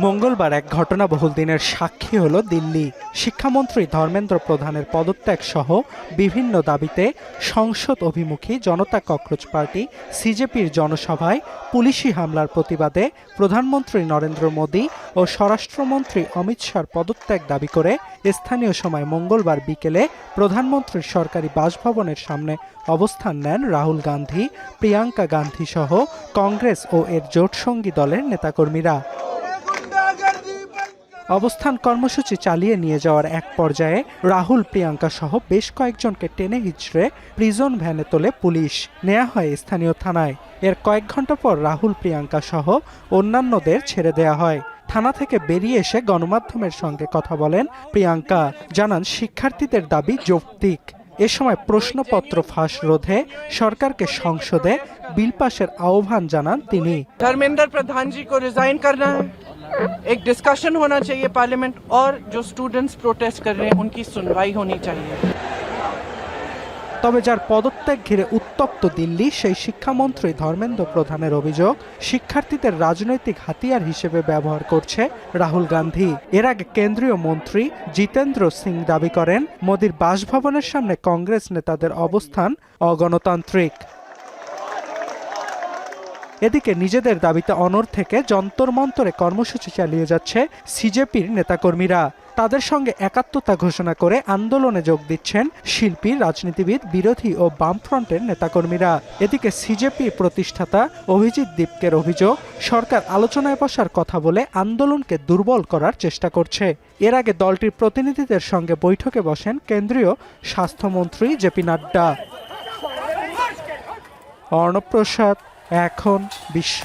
মঙ্গলবার এক ঘটনাবহুল দিনের সাক্ষী হল দিল্লি। শিক্ষামন্ত্রী ধর্মেন্দ্র প্রধানের পদত্যাগ সহ বিভিন্ন দাবিতে সংসদ অভিমুখী জনতা ককরোচ পার্টি সিজেপির জনসভায় পুলিশি হামলার প্রতিবাদে প্রধানমন্ত্রী নরেন্দ্র মোদী ও স্বরাষ্ট্রমন্ত্রী অমিত শাহর পদত্যাগ দাবি করে স্থানীয় সময় মঙ্গলবার বিকেলে প্রধানমন্ত্রীর সরকারি বাসভবনের সামনে অবস্থান নেন রাহুল গান্ধী, প্রিয়াঙ্কা গান্ধী সহ কংগ্রেস ও এর জোটসঙ্গী দলের নেতাকর্মীরা। অবস্থান কর্মসূচি চালিয়ে নিয়ে যাওয়ার এক পর্যায়ে রাহুল, প্রিয়াঙ্কা সহ বেশ কয়েকজনকে টেনে হিচড়ে প্রিজন ভ্যানে তোলে পুলিশ, নেওয়া হয় স্থানীয় থানায়। এর কয়েক ঘন্টা পর রাহুল, প্রিয়াঙ্কা সহ অন্যান্যদের ছেড়ে দেওয়া হয়। থানা থেকে বেরিয়ে এসে গণমাধ্যমের সঙ্গে কথা বলেন প্রিয়াঙ্কা, জানান শিক্ষার্থীদের দাবি যৌক্তিক। এ সময় প্রশ্নপত্র ফাঁস রোধে সরকারকে সংসদে বিল পাশের আহ্বান জানান তিনি। धर्मेंद्र प्रधान जी को रिजाइन करना है, एक डिस्कशन होना चाहिए पार्लियामेंट, और जो स्टूडेंट्स प्रोटेस्ट कर रहे हैं उनकी सुनवाई होनी चाहिए। তবে যার পদত্যাগ ঘিরে উত্তপ্ত দিল্লি সেই শিক্ষামন্ত্রী ধর্মেন্দ্র প্রধানের অভিযোগ শিক্ষার্থীদের রাজনৈতিক হাতিয়ার হিসেবে ব্যবহার করছে রাহুল গান্ধী। এর আগে কেন্দ্রীয় মন্ত্রী জিতেন্দ্র সিং দাবি করেন মোদির বাসভবনের সামনে কংগ্রেস নেতাদের অবস্থান অগণতান্ত্রিক। এদিকে নিজেদের দাবিতে অনড় থেকে যন্তর মন্তরে কর্মসূচি চালিয়ে যাচ্ছে সিজেপির নেতাকর্মীরা। তাদের সঙ্গে একাত্মতা ঘোষণা করে আন্দোলনে যোগ দিচ্ছেন শিল্পী, রাজনীতিবিদ, বিরোধী ও বামফ্রন্টের নেতাকর্মীরা। এদিকে সিজেপি প্রতিষ্ঠাতা অভিজিৎ দীপকের অভিযোগ সরকার আলোচনায় বসার কথা বলে আন্দোলনকে দুর্বল করার চেষ্টা করছে। এর আগে দলটির প্রতিনিধিদের সঙ্গে বৈঠকে বসেন কেন্দ্রীয় স্বাস্থ্যমন্ত্রী জেপি নাড্ডা। অর্ণব প্রসাদ, এখন বিশ্ব।